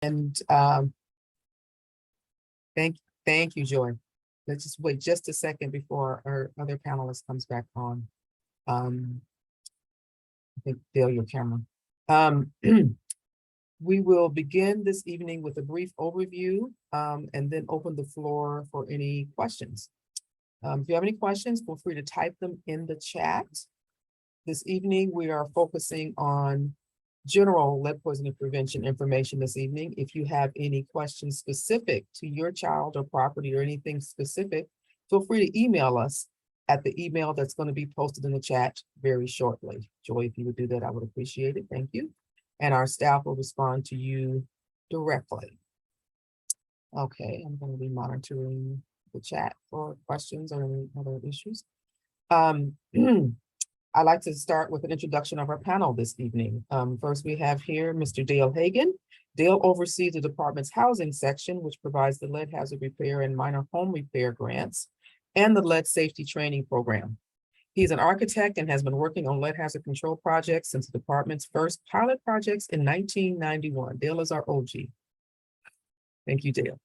And thank you, Joy. Let's just wait just a second before our other panelist comes back on. I think Dale, your camera. We will begin this evening with a brief overview and then open the floor for any questions. If you have any questions, feel free to type them in the chat. This evening, we are focusing on general lead poisoning prevention information this evening. If you have any questions specific to your child or property or anything specific, feel free to email us at the email that's going to be posted in the chat very shortly. Joy, if you would do that, I would appreciate it. Thank you. And our staff will respond to you directly. Okay, I'm going to be monitoring the chat for questions or any other issues. I'd like to start with an introduction of our panel this evening. First, we have here Mr. Dale Hagan. Dale oversees the department's housing section, which provides the lead hazard repair and minor home repair grants and the lead safety training program. He's an architect and has been working on lead hazard control projects since the department's first pilot projects in 1991. Dale is our OG. Thank you, Dale.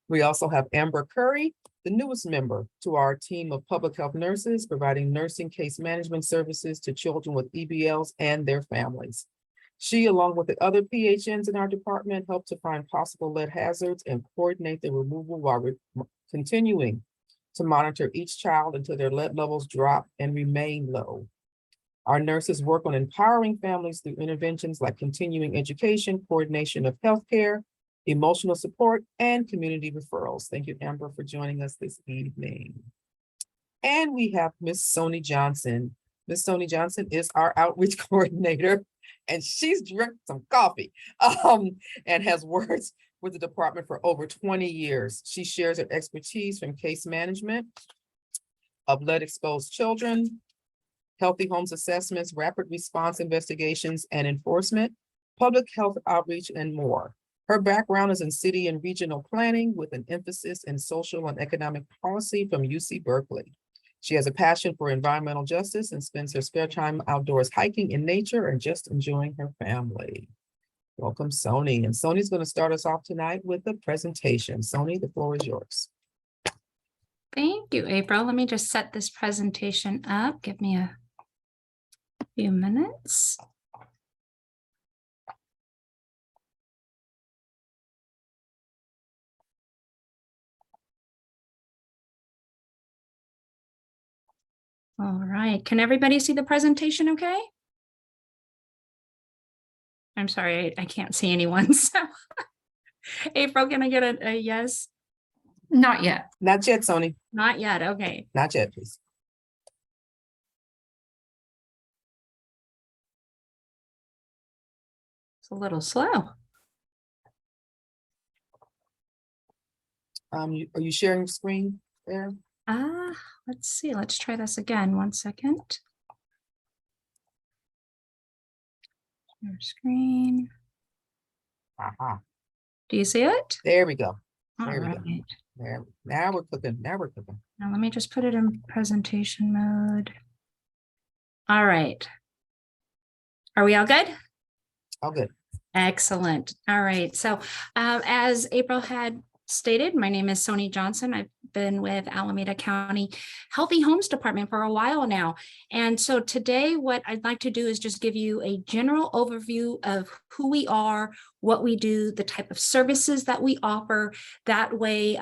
We also have Amber Curry, the newest member to our team of public health nurses, providing nursing case management services to children with EBLs and their families. She, along with the other PHNs in our department, helped to find possible lead hazards and coordinate the removal while continuing to monitor each child until their lead levels drop and remain low. Our nurses work on empowering families through interventions like continuing education, coordination of healthcare, emotional support, and community referrals. Thank you, Amber, for joining us this evening. And we have Miss Sony Johnson. Miss Sony Johnson is our outreach coordinator, and she's drinking some coffee and has worked with the department for over 20 years. She shares her expertise from case management of lead-exposed children, healthy homes assessments, rapid response investigations and enforcement, public health outreach, and more. Her background is in city and regional planning with an emphasis in social and economic policy from UC Berkeley. She has a passion for environmental justice and spends her spare time outdoors hiking in nature and just enjoying her family. Welcome, Sony. And Sony's going to start us off tonight with the presentation. Sony, the floor is yours. Thank you, April. Let me just set this presentation up. Give me a few minutes. All right, can everybody see the presentation okay? I'm sorry, I can't see anyone, so. April, can I get a yes? Not yet. Not yet, Sony. Not yet, okay. Not yet, please. It's a little slow. Are you sharing the screen there? Let's see, let's try this again, 1 second. Your screen. Aha. Do you see it? There we go. All There we right. go. There. Now we're cooking. Now we're cooking. Now let me just put it in presentation mode. All right. Are we all good? All good. Excellent. All right. So as April had stated, my name is Sony Johnson. I've been with Alameda County Healthy Homes Department for a while now. And so today what I'd like to do is just give you a general overview of who we are, what we do, the type of services that we offer. That way,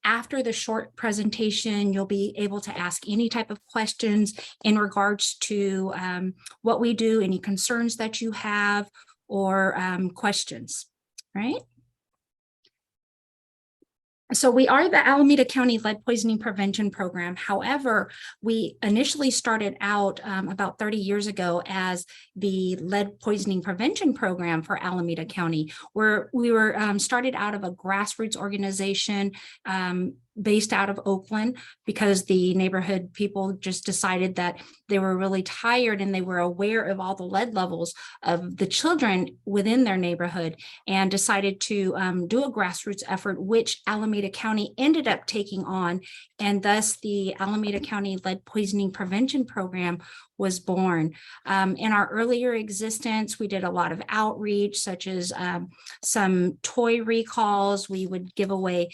after the short presentation, you'll be able to ask any type of questions in regards to what we do, any concerns that you have, or questions, right? So we are the Alameda County Lead Poisoning Prevention Program. However, we initially started out about 30 years ago as the Lead Poisoning Prevention Program for Alameda County, where we were started out of a grassroots organization based out of Oakland, because the neighborhood people just decided that they were really tired and they were aware of all the lead levels of the children within their neighborhood, and decided to do a grassroots effort, which Alameda County ended up taking on. And thus the Alameda County Lead Poisoning Prevention Program was born. In our earlier existence, we did a lot of outreach, such as some toy recalls. We would give away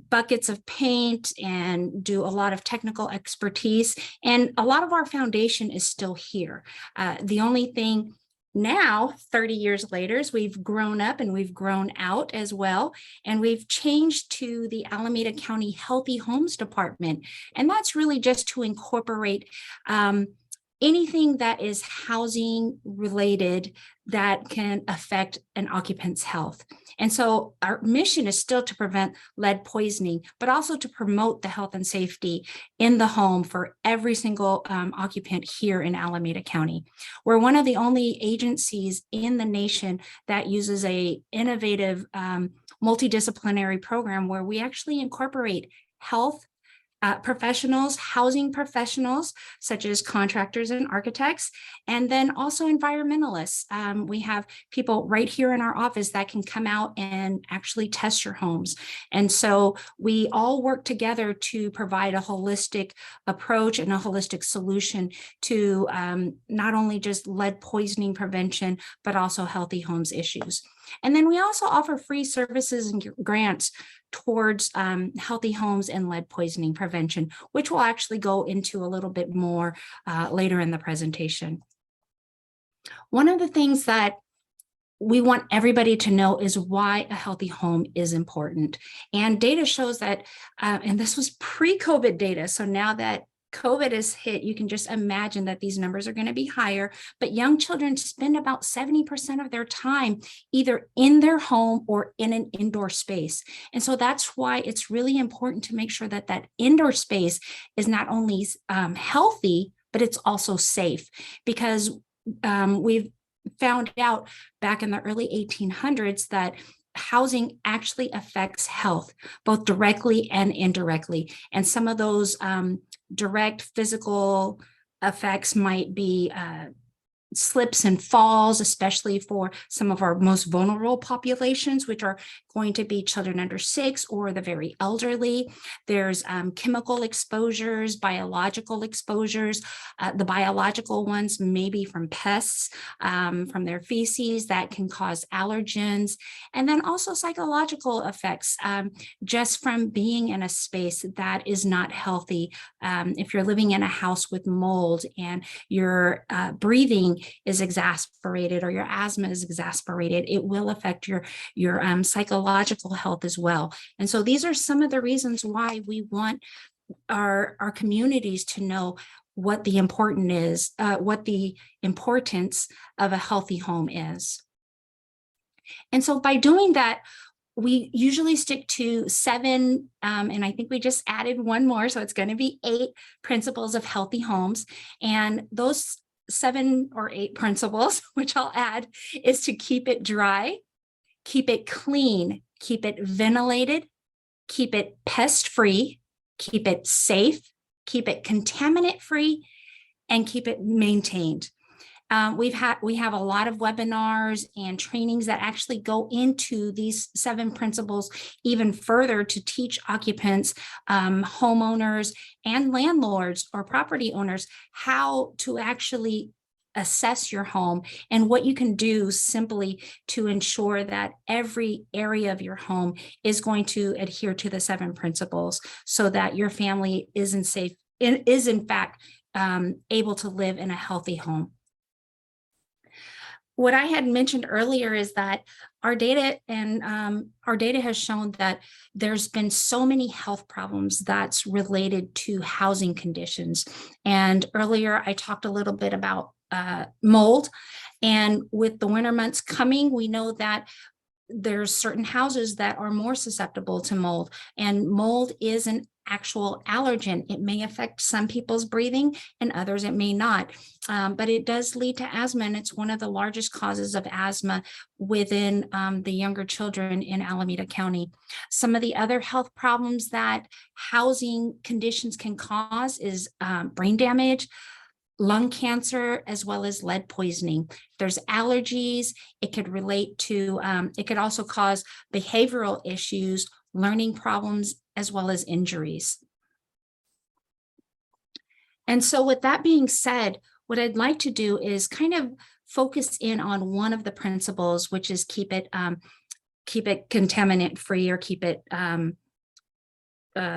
buckets of paint and do a lot of technical expertise. And a lot of our foundation is still here. The only thing now, 30 years later, is we've grown up and we've grown out as well. And we've changed to the Alameda County Healthy Homes Department. And that's really just to incorporate anything that is housing related that can affect an occupant's health. And so our mission is still to prevent lead poisoning, but also to promote the health and safety in the home for every single occupant here in Alameda County. We're one of the only agencies in the nation that uses a innovative multidisciplinary program where we actually incorporate health professionals, housing professionals, such as contractors and architects, and then also environmentalists. We have people right here in our office that can come out and actually test your homes. And so we all work together to provide a holistic approach and a holistic solution to not only just lead poisoning prevention, but also healthy homes issues. And then we also offer free services and grants towards healthy homes and lead poisoning prevention, which we'll actually go into a little bit more later in the presentation. One of the things that we want everybody to know is why a healthy home is important. And data shows that, and this was pre-COVID data, so now that COVID has hit, you can just imagine that these numbers are going to be higher, but young children spend about 70% of their time either in their home or in an indoor space. And so that's why it's really important to make sure that that indoor space is not only healthy, but it's also safe, because we've found out back in the early 1800s that housing actually affects health, both directly and indirectly. And some of those direct physical effects might be slips and falls, especially for some of our most vulnerable populations, which are going to be children under 6 or the very elderly. There's chemical exposures, biological exposures. The biological ones may be from pests, from their feces that can cause allergens, and then also psychological effects just from being in a space that is not healthy. If you're living in a house with mold and your breathing is exasperated or your asthma is exasperated, it will affect your psychological health as well. And so these are some of the reasons why we want our communities to know what the importance of a healthy home is. And so by doing that, we usually stick to 7, and I think we just added one more, so it's going to be 8 principles of healthy homes. And those 7 or 8 principles, which I'll add, is to keep it dry, keep it clean, keep it ventilated, keep it pest-free, keep it safe, keep it contaminant-free, and keep it maintained. We have a lot of webinars and trainings that actually go into these 7 principles even further to teach occupants, homeowners, and landlords or property owners how to actually assess your home and what you can do simply to ensure that every area of your home is going to adhere to the 7 principles so that your family is in fact able to live in a healthy home. What I had mentioned earlier is that our data has shown that there's been so many health problems that's related to housing conditions. And earlier I talked a little bit about mold, and with the winter months coming, we know that there's certain houses that are more susceptible to mold, and mold is an actual allergen. It may affect some people's breathing and others it may not, but it does lead to asthma, and it's one of the largest causes of asthma within the younger children in Alameda County. Some of the other health problems that housing conditions can cause is brain damage, lung cancer, as well as lead poisoning. There's allergies. It could relate to, it could also cause behavioral issues, learning problems, as well as injuries. And so with that being said, what I'd like to do is kind of focus in on one of the principles, which is keep it contaminant free, or keep it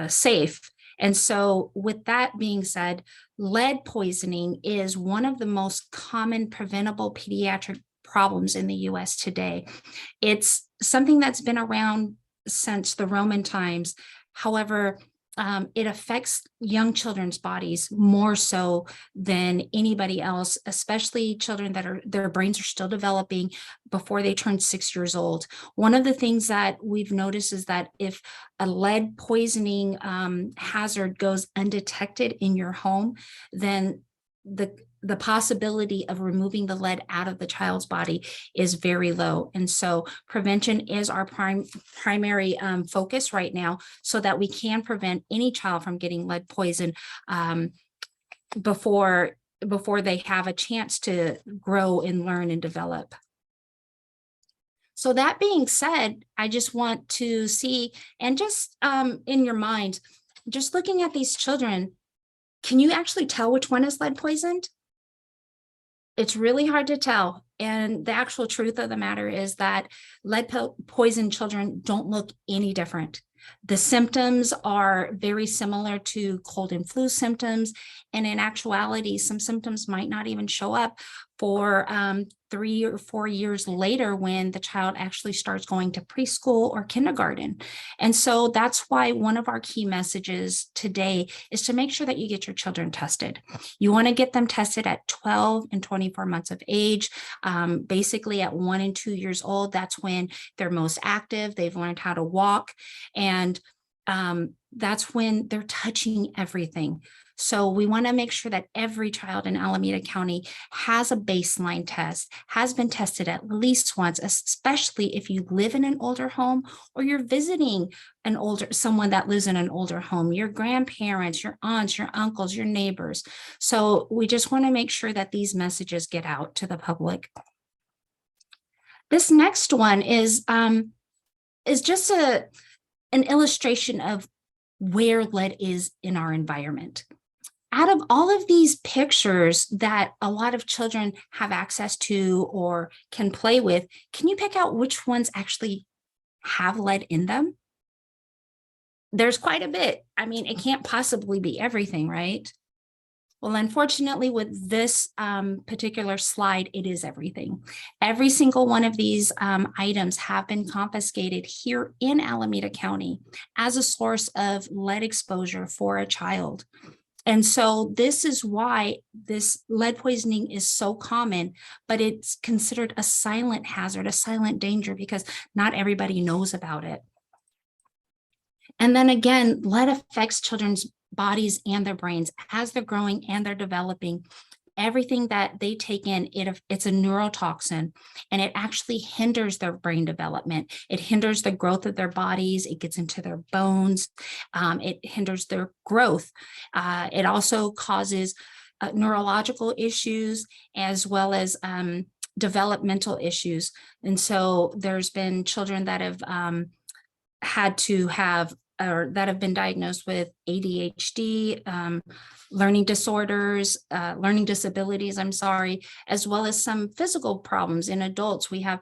safe. And so with that being said, lead poisoning is one of the most common preventable pediatric problems in the US today. It's something that's been around since the Roman times. However, it affects young children's bodies more so than anybody else, especially children that their brains are still developing before they turn 6 years old. One of the things that we've noticed is that if a lead poisoning hazard goes undetected in your home, then the possibility of removing the lead out of the child's body is very low. And so prevention is our primary focus right now, so that we can prevent any child from getting lead poison before they have a chance to grow and learn and develop. So that being said, I just want to see, and just in your mind, just looking at these children, can you actually tell which one is lead poisoned? It's really hard to tell. And the actual truth of the matter is that lead poisoned children don't look any different. The symptoms are very similar to cold and flu symptoms. And in actuality, some symptoms might not even show up for 3 or 4 years later, when the child actually starts going to preschool or kindergarten. And so that's why one of our key messages today is to make sure that you get your children tested. You want to get them tested at 12 and 24 months of age. Basically at 1 and 2 years old, that's when they're most active. They've learned how to walk, and that's when they're touching everything. So we want to make sure that every child in Alameda County has a baseline test, has been tested at least once, especially if you live in an older home or you're visiting someone that lives in an older home, your grandparents, your aunts, your uncles, your neighbors. So we just want to make sure that these messages get out to the public. This next one is just an illustration of where lead is in our environment. Out of all of these pictures that a lot of children have access to or can play with, can you pick out which ones actually have lead in them? There's quite a bit. I mean, it can't possibly be everything, right? Well, unfortunately, with this particular slide, it is everything. Every single one of these items have been confiscated here in Alameda County as a source of lead exposure for a child. And so this is why this lead poisoning is so common, but it's considered a silent hazard, a silent danger, because not everybody knows about it. And then again, lead affects children's bodies and their brains as they're growing and they're developing. Everything that they take in, it's a neurotoxin, and it actually hinders their brain development. It hinders the growth of their bodies. It gets into their bones. It hinders their growth. It also causes neurological issues, as well as developmental issues. And so there's been children that have had to have, or that have been diagnosed with ADHD, learning disorders, learning disabilities, as well as some physical problems in adults. We have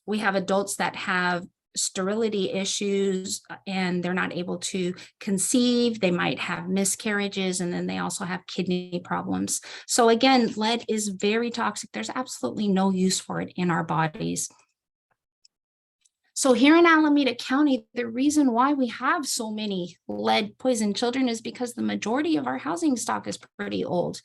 adults that have sterility issues and they're not able to conceive. They might have miscarriages, and then they also have kidney problems. So again, lead is very toxic. There's absolutely no use for it in our bodies. So here in Alameda County, the reason why we have so many lead poisoned children is because the majority of our housing stock is pretty old.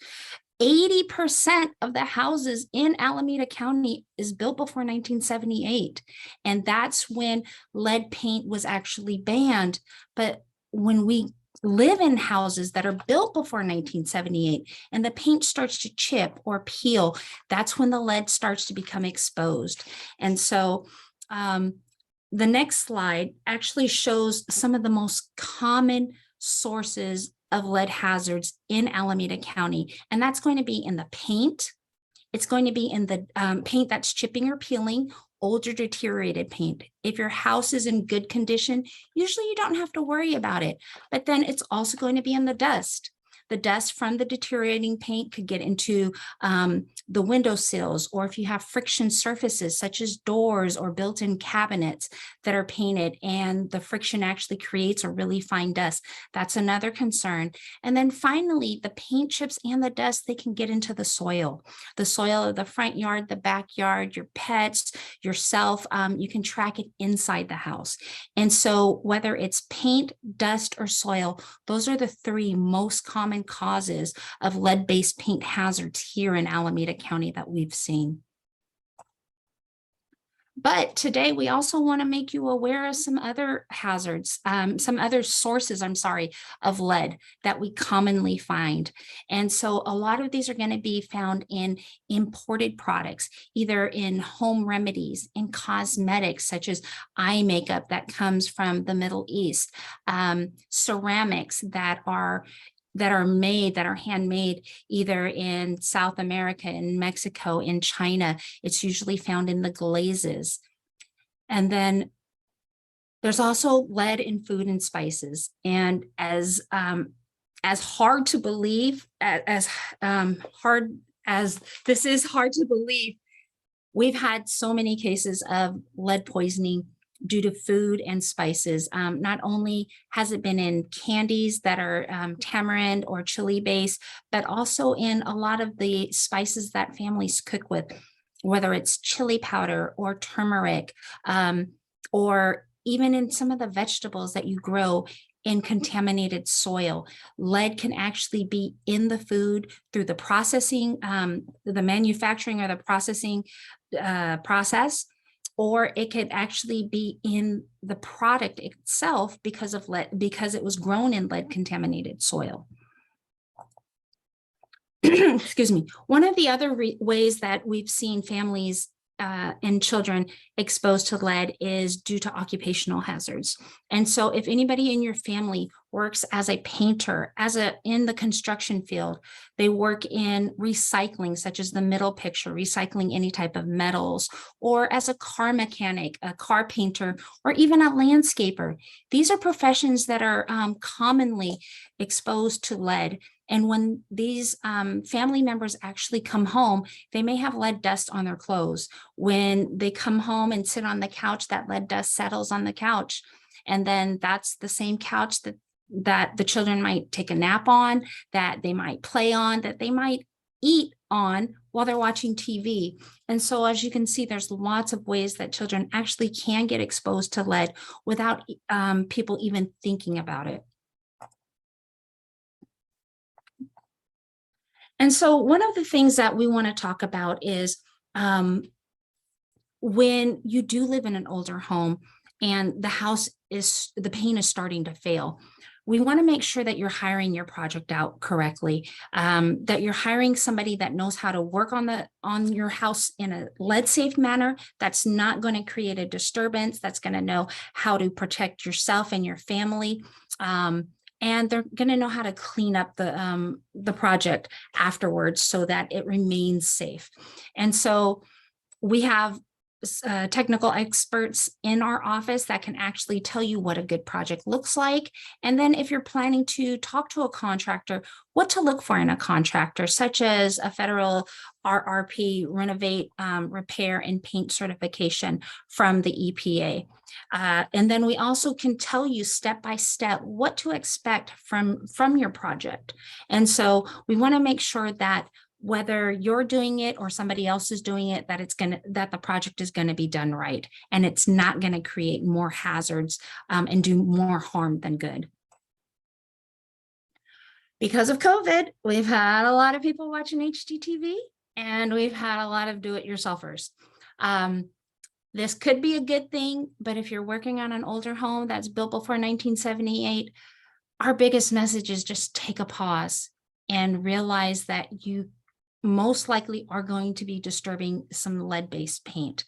80% of the houses in Alameda County is built before 1978. And that's when lead paint was actually banned. But when we live in houses that are built before 1978 and the paint starts to chip or peel, that's when the lead starts to become exposed. And so the next slide actually shows some of the most common sources of lead hazards in Alameda County. And that's going to be in the paint. It's going to be in the paint that's chipping or peeling, older deteriorated paint. If your house is in good condition, usually you don't have to worry about it. But then it's also going to be in the dust. The dust from the deteriorating paint could get into the windowsills, or if you have friction surfaces such as doors or built-in cabinets that are painted and the friction actually creates a really fine dust, that's another concern. And then finally, the paint chips and the dust, they can get into the soil of the front yard, the backyard, your pets, yourself. You can track it inside the house. And so whether it's paint, dust, or soil, those are the three most common causes of lead-based paint hazards here in Alameda County that we've seen. But today we also want to make you aware of some other hazards, some other sources, of lead that we commonly find. And so a lot of these are going to be found in imported products, either in home remedies, in cosmetics, such as eye makeup that comes from the Middle East, ceramics that are handmade either in South America, in Mexico, in China. It's usually found in the glazes. And then there's also lead in food and spices. And as hard to believe, as hard as this is hard to believe, we've had so many cases of lead poisoning due to food and spices. Not only has it been in candies that are tamarind or chili based, but also in a lot of the spices that families cook with, whether it's chili powder or turmeric, or even in some of the vegetables that you grow in contaminated soil. Lead can actually be in the food through the processing, the manufacturing or the processing process, or it could actually be in the product itself because of lead, because it was grown in lead contaminated soil. Excuse me. One of the other ways that we've seen families and children exposed to lead is due to occupational hazards. And so if anybody in your family works as a painter, in the construction field, they work in recycling, such as the middle picture, recycling any type of metals, or as a car mechanic, a car painter, or even a landscaper. These are professions that are commonly exposed to lead. And when these family members actually come home, they may have lead dust on their clothes. When they come home and sit on the couch, that lead dust settles on the couch. And then that's the same couch that the children might take a nap on, that they might play on, that they might eat on while they're watching TV. And so as you can see, there's lots of ways that children actually can get exposed to lead without people even thinking about it. And so one of the things that we want to talk about is when you do live in an older home and the paint is starting to fail, we want to make sure that you're hiring your project out correctly, that you're hiring somebody that knows how to work on your house in a lead safe manner, that's not going to create a disturbance, that's going to know how to protect yourself and your family. And they're going to know how to clean up the project afterwards so that it remains safe. And so we have technical experts in our office that can actually tell you what a good project looks like. And then if you're planning to talk to a contractor, what to look for in a contractor, such as a federal RRP, Renovate, Repair, and Paint certification from the EPA. And then we also can tell you step by step what to expect from your project. And so we want to make sure that whether you're doing it or somebody else is doing it, that the project is going to be done right, and it's not going to create more hazards and do more harm than good. Because of COVID, we've had a lot of people watching HGTV, and we've had a lot of do-it-yourselfers. This could be a good thing, but if you're working on an older home that's built before 1978, our biggest message is just take a pause and realize that you most likely are going to be disturbing some lead-based paint.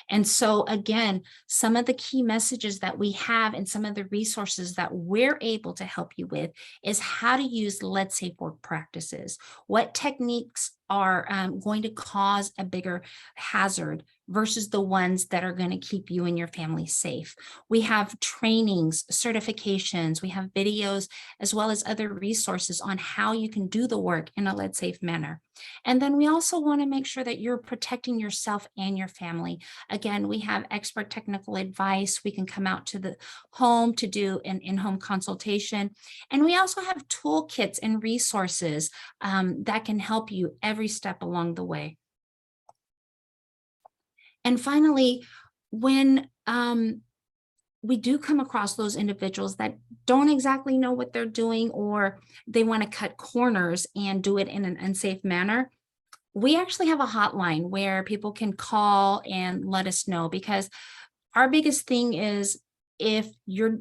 And so again, some of the key messages that we have and some of the resources that we're able to help you with is how to use lead safe work practices. What techniques are going to cause a bigger hazard versus the ones that are going to keep you and your family safe. We have trainings, certifications, we have videos, as well as other resources on how you can do the work in a lead safe manner. And then we also want to make sure that you're protecting yourself and your family. Again, we have expert technical advice. We can come out to the home to do an in-home consultation. And we also have toolkits and resources that can help you every step along the way. And finally, when we do come across those individuals that don't exactly know what they're doing, or they want to cut corners and do it in an unsafe manner, we actually have a hotline where people can call and let us know, because our biggest thing is if you're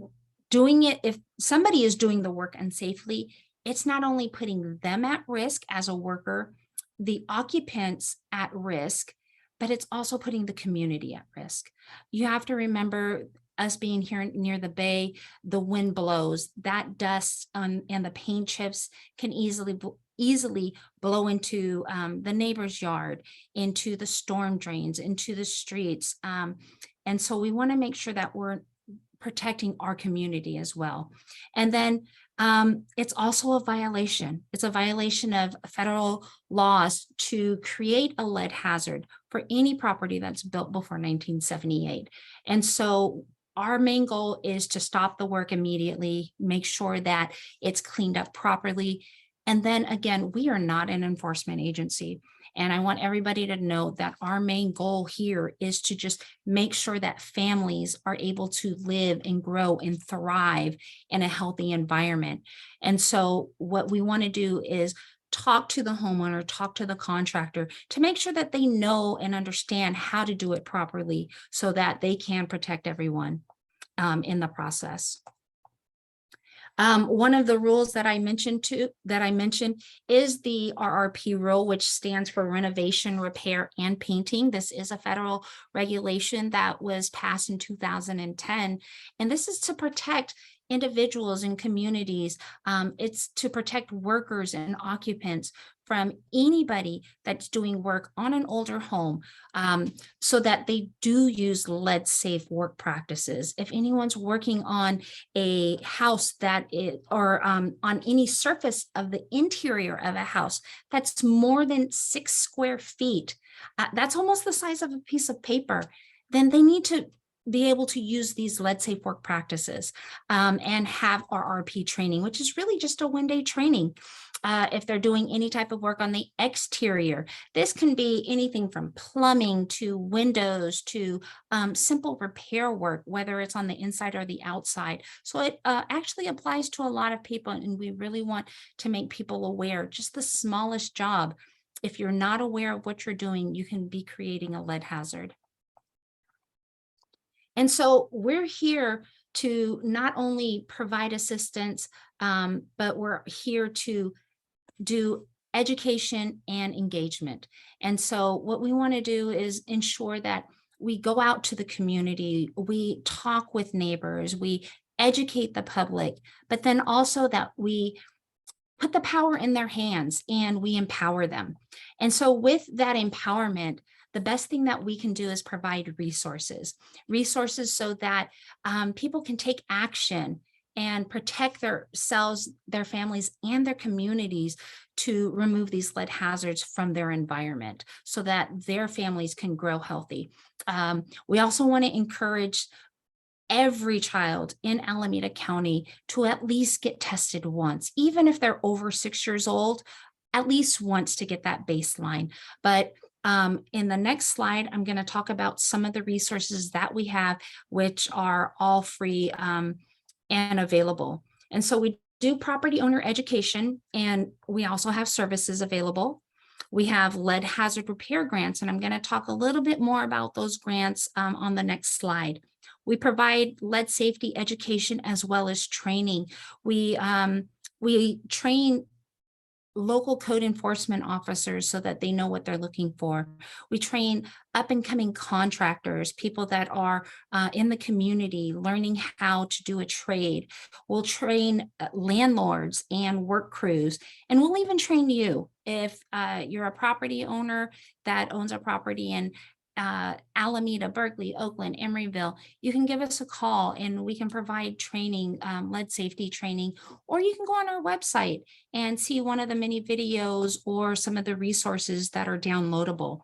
doing it, if somebody is doing the work unsafely, it's not only putting them at risk as a worker, the occupants at risk, but it's also putting the community at risk. You have to remember, us being here near the bay, the wind blows, that dust and the paint chips can easily blow into the neighbor's yard, into the storm drains, into the streets. And so we want to make sure that we're protecting our community as well. And then it's also a violation. It's a violation of federal laws to create a lead hazard for any property that's built before 1978. And so our main goal is to stop the work immediately, make sure that it's cleaned up properly. And then again, we are not an enforcement agency. And I want everybody to know that our main goal here is to just make sure that families are able to live and grow and thrive in a healthy environment. And so what we want to do is talk to the homeowner, talk to the contractor to make sure that they know and understand how to do it properly so that they can protect everyone in the process. One of the rules that I mentioned is the RRP rule, which stands for renovation, repair, and painting. This is a federal regulation that was passed in 2010, and this is to protect individuals and communities. It's to protect workers and occupants from anybody that's doing work on an older home, so that they do use lead safe work practices. If anyone's working on a house or on any surface of the interior of a house that's more than 6 square feet, that's almost the size of a piece of paper, then they need to be able to use these lead safe work practices and have RRP training, which is really just a one-day training. If they're doing any type of work on the exterior, this can be anything from plumbing to windows to simple repair work, whether it's on the inside or the outside. So it actually applies to a lot of people, and we really want to make people aware. Just the smallest job, if you're not aware of what you're doing, you can be creating a lead hazard. And so we're here to not only provide assistance, but we're here to do education and engagement. And so what we want to do is ensure that we go out to the community, we talk with neighbors, we educate the public, but then also that we put the power in their hands and we empower them. And so with that empowerment, the best thing that we can do is provide resources so that people can take action and protect themselves, their families, and their communities to remove these lead hazards from their environment so that their families can grow healthy. We also want to encourage every child in Alameda County to at least get tested once, even if they're over 6 years old, at least once to get that baseline. But in the next slide, I'm going to talk about some of the resources that we have, which are all free and available. And so we do property owner education, and we also have services available. We have lead hazard repair grants, and I'm going to talk a little bit more about those grants on the next slide. We provide lead safety education as well as training. We train local code enforcement officers so that they know what they're looking for. We train up and coming contractors, people that are in the community learning how to do a trade. We'll train landlords and work crews, and we'll even train you. If you're a property owner that owns a property in Alameda, Berkeley, Oakland, Emeryville, you can give us a call and we can provide training, lead safety training, or you can go on our website and see one of the many videos or some of the resources that are downloadable.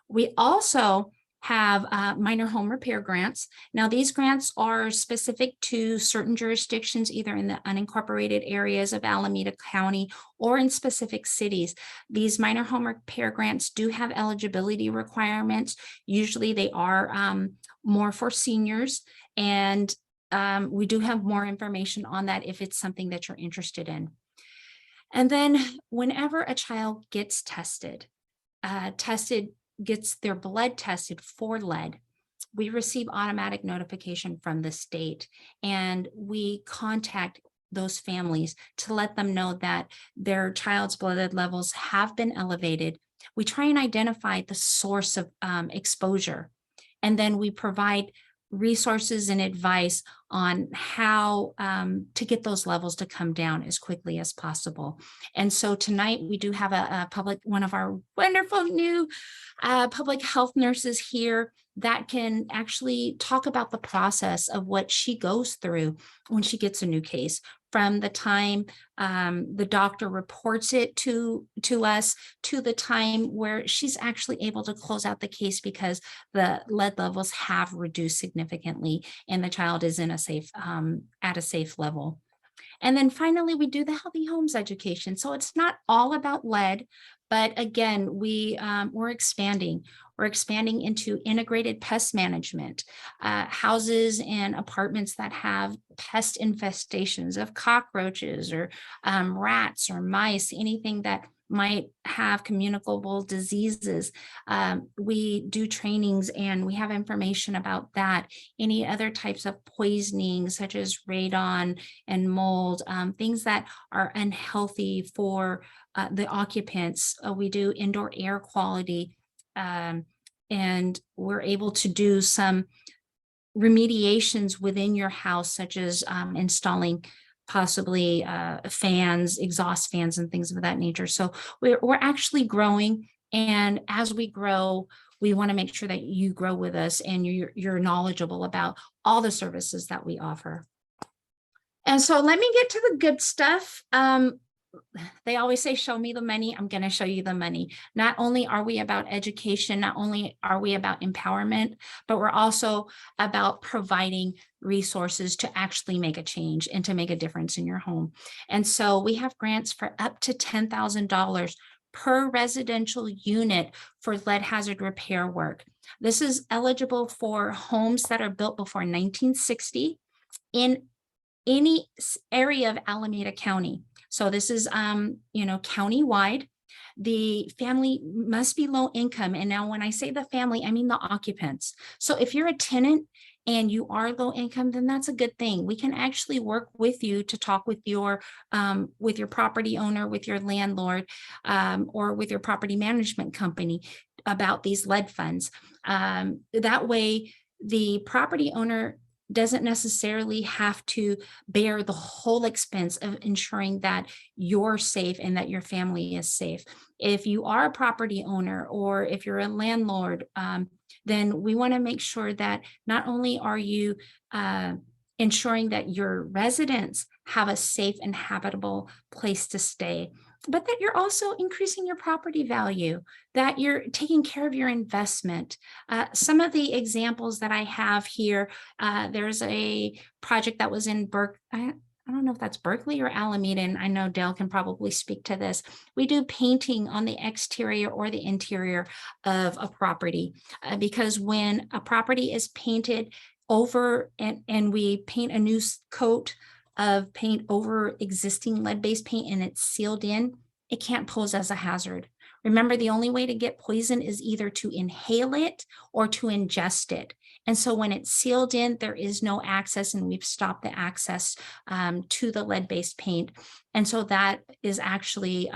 We also have minor home repair grants. Now, these grants are specific to certain jurisdictions, either in the unincorporated areas of Alameda County or in specific cities. These minor home repair grants do have eligibility requirements. Usually they are more for seniors, and we do have more information on that if it's something that you're interested in. And then whenever a child gets gets their blood tested for lead, we receive automatic notification from the state, and we contact those families to let them know that their child's blood levels have been elevated. We try and identify the source of exposure, and then we provide resources and advice on how to get those levels to come down as quickly as possible. And so tonight we do have one of our wonderful new public health nurses here that can actually talk about the process of what she goes through when she gets a new case, from the time the doctor reports it to us to the time where she's actually able to close out the case because the lead levels have reduced significantly and the child is in a safe at a safe level. And then finally, we do the healthy homes education. So it's not all about lead, but again, we're expanding. We're expanding into integrated pest management, houses and apartments that have pest infestations of cockroaches or rats or mice, anything that might have communicable diseases. We do trainings and we have information about that. Any other types of poisoning, such as radon and mold, things that are unhealthy for the occupants. We do indoor air quality, and we're able to do some remediations within your house, such as installing possibly fans, exhaust fans, and things of that nature. So we're actually growing, and as we grow, we want to make sure that you grow with us and you're knowledgeable about all the services that we offer. And so let me get to the good stuff. They always say, show me the money. I'm going to show you the money. Not only are we about education, not only are we about empowerment, but we're also about providing resources to actually make a change and to make a difference in your home. And so we have grants for up to $10,000 per residential unit for lead hazard repair work. This is eligible for homes that are built before 1960 in any area of Alameda County. So this is, countywide. The family must be low income. And now when I say the family, I mean the occupants. So if you're a tenant and you are low income, then that's a good thing. We can actually work with you to talk with your property owner, with your landlord, or with your property management company about these lead funds. That way, the property owner doesn't necessarily have to bear the whole expense of ensuring that you're safe and that your family is safe. If you are a property owner or if you're a landlord, then we want to make sure that not only are you ensuring that your residents have a safe and habitable place to stay, but that you're also increasing your property value, that you're taking care of your investment. Some of the examples that I have here, there's a project that was in Berkeley. I don't know if that's Berkeley or Alameda, and I know Dale can probably speak to this. We do painting on the exterior or the interior of a property, because when a property is painted over and we paint a new coat of paint over existing lead-based paint and it's sealed in, it can't pose as a hazard. Remember, the only way to get poison is either to inhale it or to ingest it. And so when it's sealed in, there is no access, and we've stopped the access to the lead-based paint. And so that is actually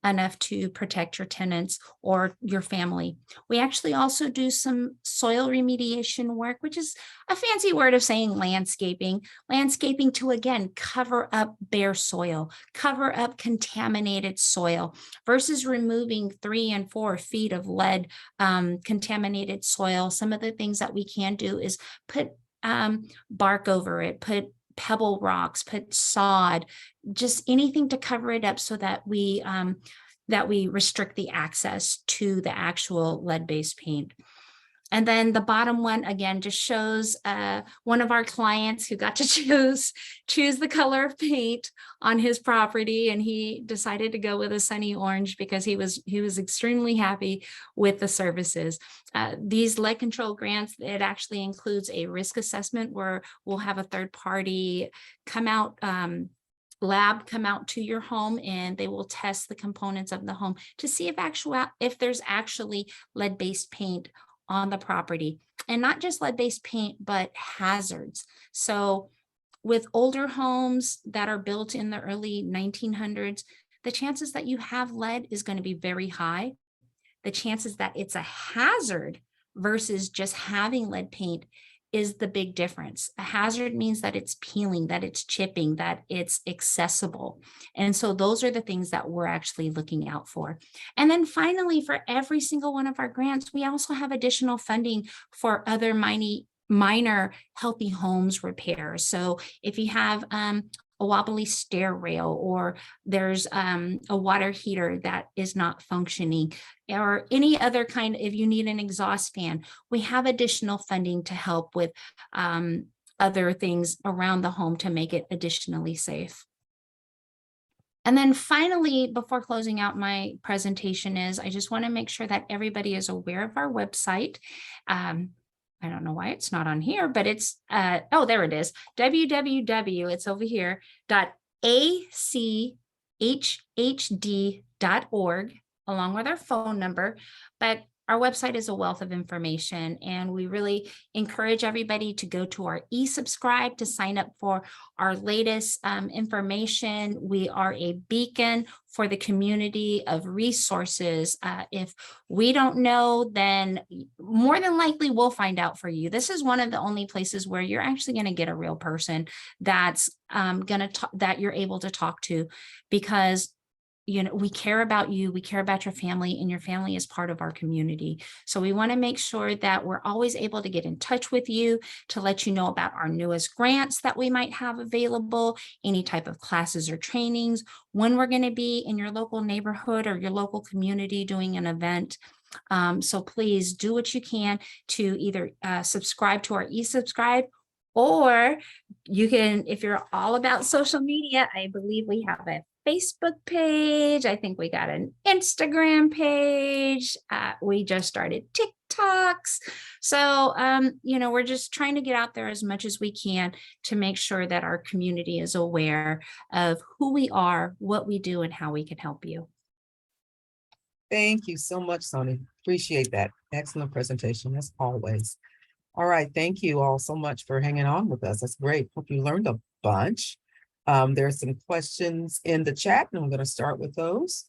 enough to protect your tenants or your family. We actually also do some soil remediation work, which is a fancy word of saying landscaping. Landscaping to, again, cover up bare soil, cover up contaminated soil, versus removing 3 and 4 feet of lead contaminated soil. Some of the things that we can do is put bark over it, put pebble rocks, put sod, just anything to cover it up so that we restrict the access to the actual lead-based paint. And then the bottom one, again, just shows one of our clients who got to choose the color of paint on his property, and he decided to go with a sunny orange because he was extremely happy with the services. These lead control grants, it actually includes a risk assessment where we'll have a third party come out, lab come out to your home, and they will test the components of the home to see if there's actually lead-based paint on the property, and not just lead-based paint, but hazards. So with older homes that are built in the early 1900s, the chances that you have lead is going to be very high. The chances that it's a hazard versus just having lead paint is the big difference. A hazard means that it's peeling, that it's chipping, that it's accessible. And so those are the things that we're actually looking out for. And then finally, for every single one of our grants, we also have additional funding for other minor healthy homes repairs. So if you have a wobbly stair rail, or there's a water heater that is not functioning, or any other kind, if you need an exhaust fan, we have additional funding to help with other things around the home to make it additionally safe. And then finally, before closing out my presentation, I just want to make sure that everybody is aware of our website. I don't know why it's not on here, but it's, oh, there it is, www, it's over here, .achhd.org, along with our phone number. But our website is a wealth of information, and we really encourage everybody to go to our e-subscribe to sign up for our latest information. We are a beacon for the community of resources. If we don't know, then more than likely we'll find out for you. This is one of the only places where you're actually going to get a real person that's that you're able to talk to, because we care about you, we care about your family, and your family is part of our community. So we want to make sure that we're always able to get in touch with you to let you know about our newest grants that we might have available, any type of classes or trainings, when we're going to be in your local neighborhood or your local community doing an event. So please do what you can to either subscribe to our e-subscribe, or you can, if you're all about social media, I believe we have a Facebook page. I think we got an Instagram page. We just started TikToks. So, we're just trying to get out there as much as we can to make sure that our community is aware of who we are, what we do, and how we can help you. Thank you so much, Soni. Appreciate that. Excellent presentation, as always. All right. Thank you all so much for hanging on with us. That's great. Hope you learned a bunch. There are some questions in the chat, and I'm going to start with those.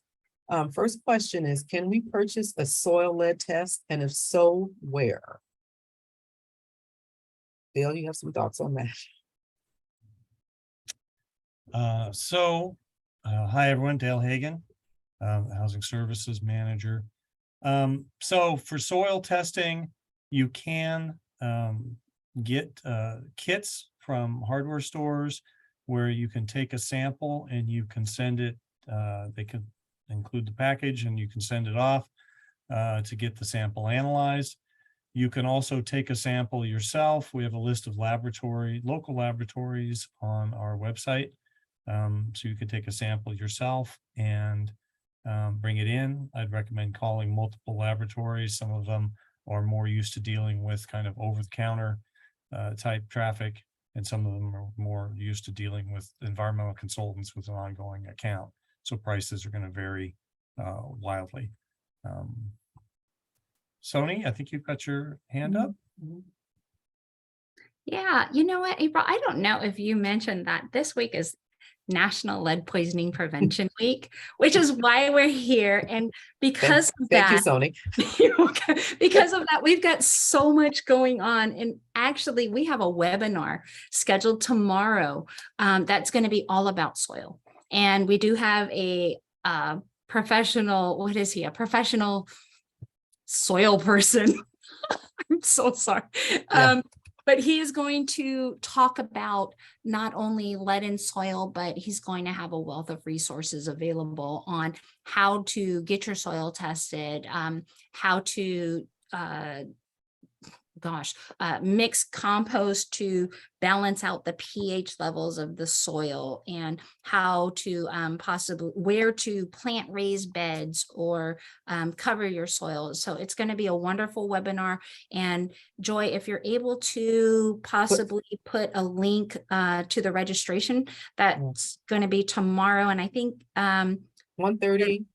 First question is, can we purchase a soil lead test? And if so, where? Dale, you have some thoughts on that? Hi, everyone. Dale Hagan, Housing Services Manager. So for soil testing, you can get kits from hardware stores where you can take a sample and you can send it. They can include the package and you can send it off to get the sample analyzed. You can also take a sample yourself. We have a list of local laboratories on our website. So you could take a sample yourself and bring it in. I'd recommend calling multiple laboratories. Some of them are more used to dealing with kind of over-the-counter type traffic, and some of them are more used to dealing with environmental consultants with an ongoing account. So prices are going to vary wildly. Sony, I think you've got your hand up. Yeah, you know what, April, I don't know if you mentioned that this week is National Lead Poisoning Prevention Week, which is why we're here. And because of Thank you, that, Sony. you're welcome. Because of that, we've got so much going on. And actually, we have a webinar scheduled tomorrow that's going to be all about soil. And we do have a professional, what is he? A professional soil person. I'm so sorry. Yeah. But he is going to talk about not only lead in soil, but he's going to have a wealth of resources available on how to get your soil tested, how to mix compost to balance out the pH levels of the soil, and how to possibly where to plant raised beds or cover your soil. So it's going to be a wonderful webinar. And Joy, if you're able to possibly put a link to the registration, that's going to be tomorrow. And I think 1:30.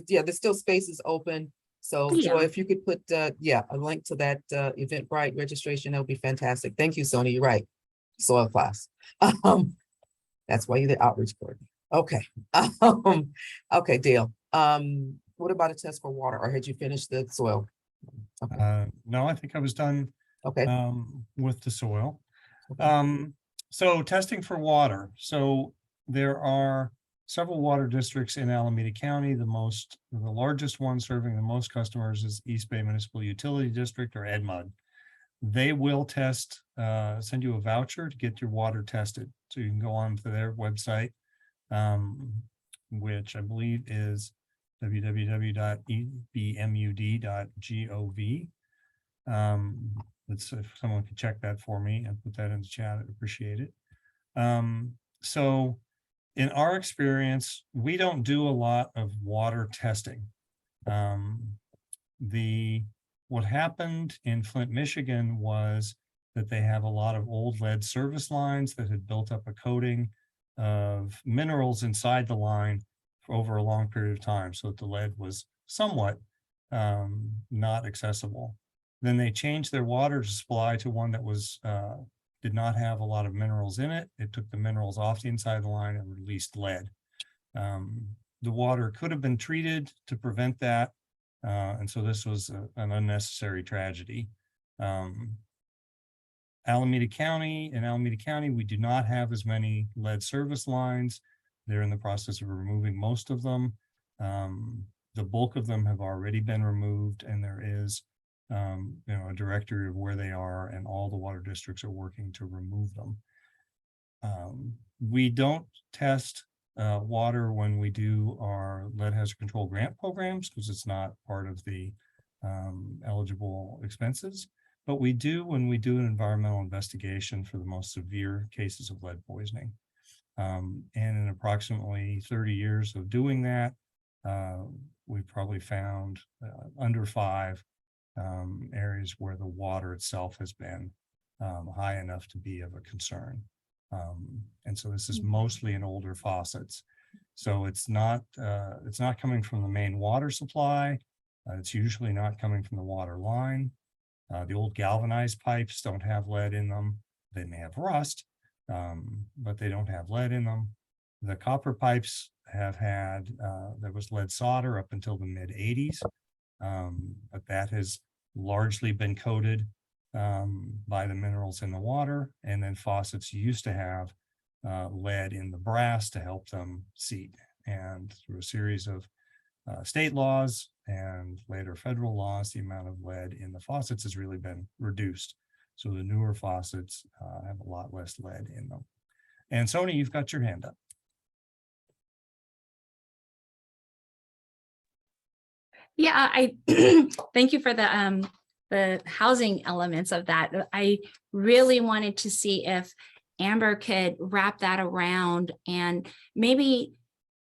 Yeah, there's still spaces open. So Yeah. Joy, if you could put, a link to that Eventbrite registration, that would be fantastic. Thank you, Sony. You're right. Soil class. That's why you're the outreach coordinator. Okay. Okay, Dale. What about a test for water, or had you finished the soil? Okay. No, I think I was done Okay. with the soil. Okay. So testing for water. So there are several water districts in Alameda County. The largest one serving the most customers is East Bay Municipal Utility District, or EDMUD. They will send you a voucher to get your water tested. So you can go on to their website, which I believe is www.ebmud.gov. If someone could check that for me and put that in the chat, I'd appreciate it. So in our experience, we don't do a lot of water testing. What happened in Flint, Michigan was that they have a lot of old lead service lines that had built up a coating of minerals inside the line for over a long period of time, so that the lead was somewhat not accessible. Then they changed their water supply to one that was did not have a lot of minerals in it. It took the minerals off the inside of the line and released lead. The water could have been treated to prevent that. And so this was an unnecessary tragedy. Alameda County, we do not have as many lead service lines. They're in the process of removing most of them. The bulk of them have already been removed, and there is a directory of where they are, and all the water districts are working to remove them. We don't test water when we do our lead hazard control grant programs, because it's not part of the eligible expenses, but we do when we do an environmental investigation for the most severe cases of lead poisoning. And in approximately 30 years of doing that, we've probably found under 5 areas where the water itself has been high enough to be of a concern. And so this is mostly in older faucets. So it's not coming from the main water supply. It's usually not coming from the water line. The old galvanized pipes don't have lead in them. They may have rust, but they don't have lead in them. The copper pipes have had, there was lead solder up until the mid 80s. But that has largely been coated by the minerals in the water. And then faucets used to have lead in the brass to help them seat. And through a series of state laws and later federal laws, the amount of lead in the faucets has really been reduced. So the newer faucets have a lot less lead in them. And Sony, you've got your hand up. Yeah, I thank you for the housing elements of that. I really wanted to see if Amber could wrap that around and maybe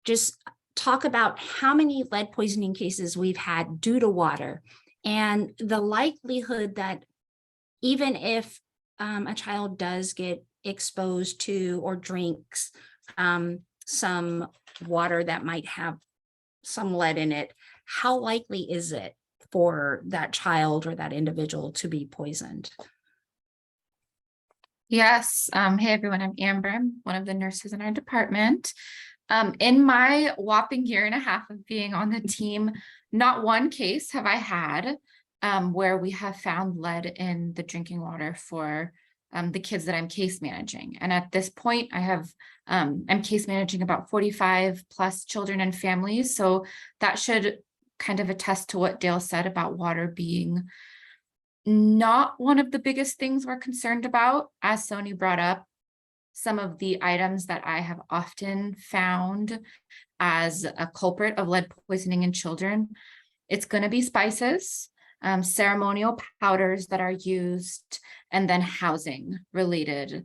just talk about how many lead poisoning cases we've had due to water, and the likelihood that even if a child does get exposed to or drinks some water that might have some lead in it, how likely is it for that child or that individual to be poisoned? Yes. Hey, everyone. I'm Amber. I'm one of the nurses in our department. In my whopping year and a half of being on the team, not one case have I had where we have found lead in the drinking water for the kids that I'm case managing. And at this point, I'm case managing about 45 plus children and families. So that should kind of attest to what Dale said about water being not one of the biggest things we're concerned about. As Sony brought up, some of the items that I have often found as a culprit of lead poisoning in children, it's going to be spices, ceremonial powders that are used, and then housing related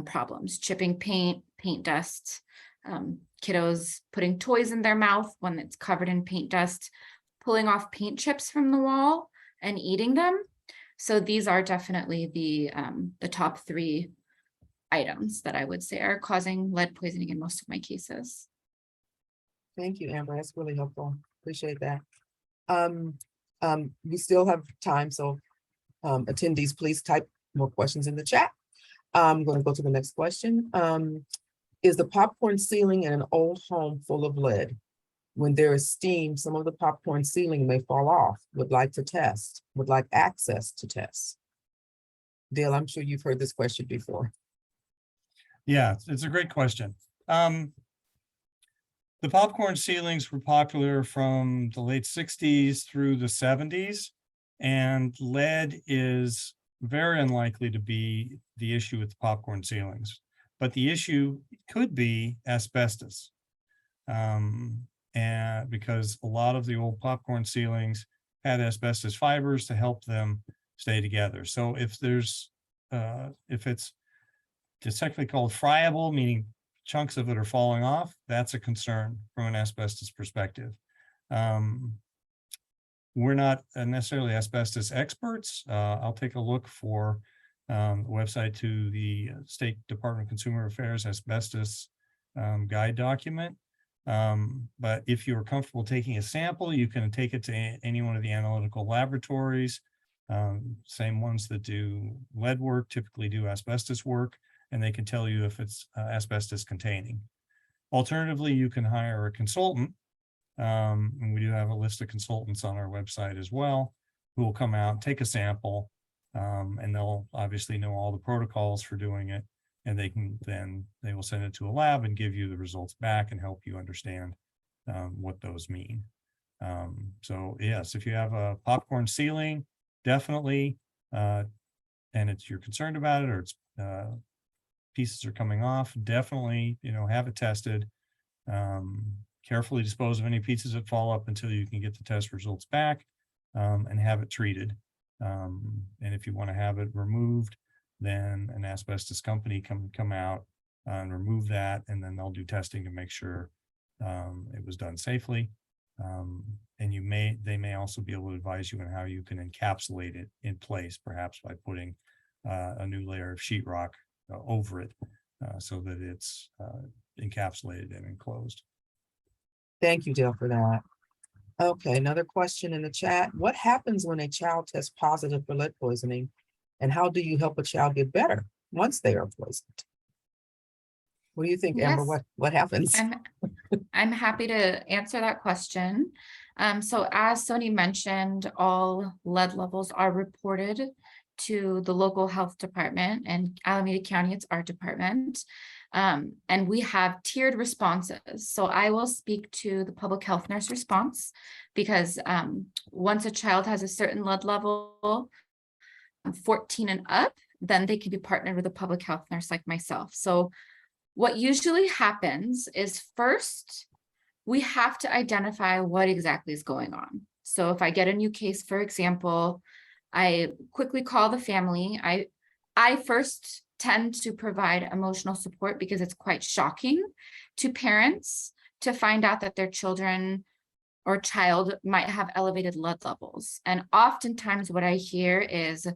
problems, chipping paint, paint dust, kiddos putting toys in their mouth when it's covered in paint dust, pulling off paint chips from the wall and eating them. So these are definitely the top 3 items that I would say are causing lead poisoning in most of my cases. Thank you, Amber. That's really helpful. Appreciate that. We still have time, so attendees, please type more questions in the chat. I'm going to go to the next question. Is the popcorn ceiling in an old home full of lead? When there is steam, some of the popcorn ceiling may fall off. Would like to test, would like access to test. Dale, I'm sure you've heard this question before. Yeah, it's a great question. The popcorn ceilings were popular from the late 60s through the 70s, and lead is very unlikely to be the issue with the popcorn ceilings, but the issue could be asbestos. And because a lot of the old popcorn ceilings had asbestos fibers to help them stay together. So if there's, if it's technically called friable, meaning chunks of it are falling off, that's a concern from an asbestos perspective. We're not necessarily asbestos experts. I'll take a look for the website to the State Department of Consumer Affairs asbestos guide document. But if you're comfortable taking a sample, you can take it to any one of the analytical laboratories. Same ones that do lead work typically do asbestos work, and they can tell you if it's asbestos containing. Alternatively, you can hire a consultant, and we do have a list of consultants on our website as well, who will come out, take a sample, and they'll obviously know all the protocols for doing it. And they will send it to a lab and give you the results back and help you understand what those mean. So yes, if you have a popcorn ceiling, definitely, and you're concerned about it, or it's pieces are coming off, definitely, have it tested. Carefully dispose of any pieces that fall up until you can get the test results back, and have it treated. And if you want to have it removed, then an asbestos company can come out and remove that, and then they'll do testing to make sure it was done safely. And they may also be able to advise you on how you can encapsulate it in place, perhaps by putting a new layer of sheetrock over it, so that it's encapsulated and enclosed. Thank you, Dale, for that. Okay, another question in the chat. What happens when a child tests positive for lead poisoning? And how do you help a child get better once they are poisoned? What do you think, Amber? Yes. What happens? I'm happy to answer that question. So as Sony mentioned, all lead levels are reported to the local health department, and Alameda County, it's our department. And we have tiered responses. So I will speak to the public health nurse response, because once a child has a certain lead level, 14 and up, then they can be partnered with a public health nurse like myself. So what usually happens is, first, we have to identify what exactly is going on. So if I get a new case, for example, I quickly call the family. I first tend to provide emotional support, because it's quite shocking to parents to find out that their children or child might have elevated lead levels. And oftentimes what I hear is,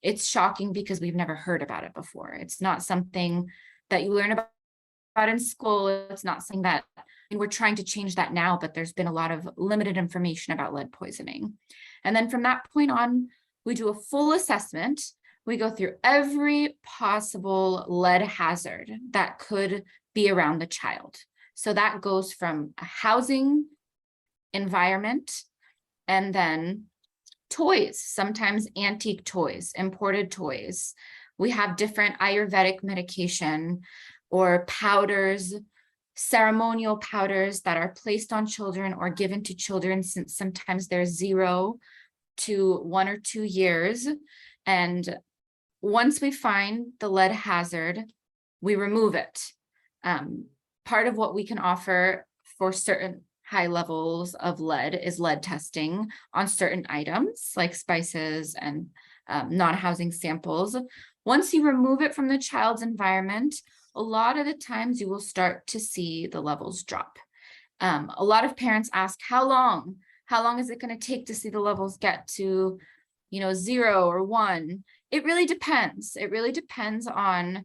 it's shocking because we've never heard about it before. It's not something that you learn about in school. It's not something that, and we're trying to change that now, but there's been a lot of limited information about lead poisoning. And then from that point on, we do a full assessment. We go through every possible lead hazard that could be around the child. So that goes from a housing environment, and then toys, sometimes antique toys, imported toys. We have different Ayurvedic medication or powders, ceremonial powders that are placed on children or given to children, since sometimes they're 0 to 1 or 2 years. And once we find the lead hazard, we remove it. Part of what we can offer for certain high levels of lead is lead testing on certain items like spices and non-housing samples. Once you remove it from the child's environment, a lot of the times you will start to see the levels drop. A lot of parents ask, how long is it going to take to see the levels get to, 0 or 1? It really depends. It really depends on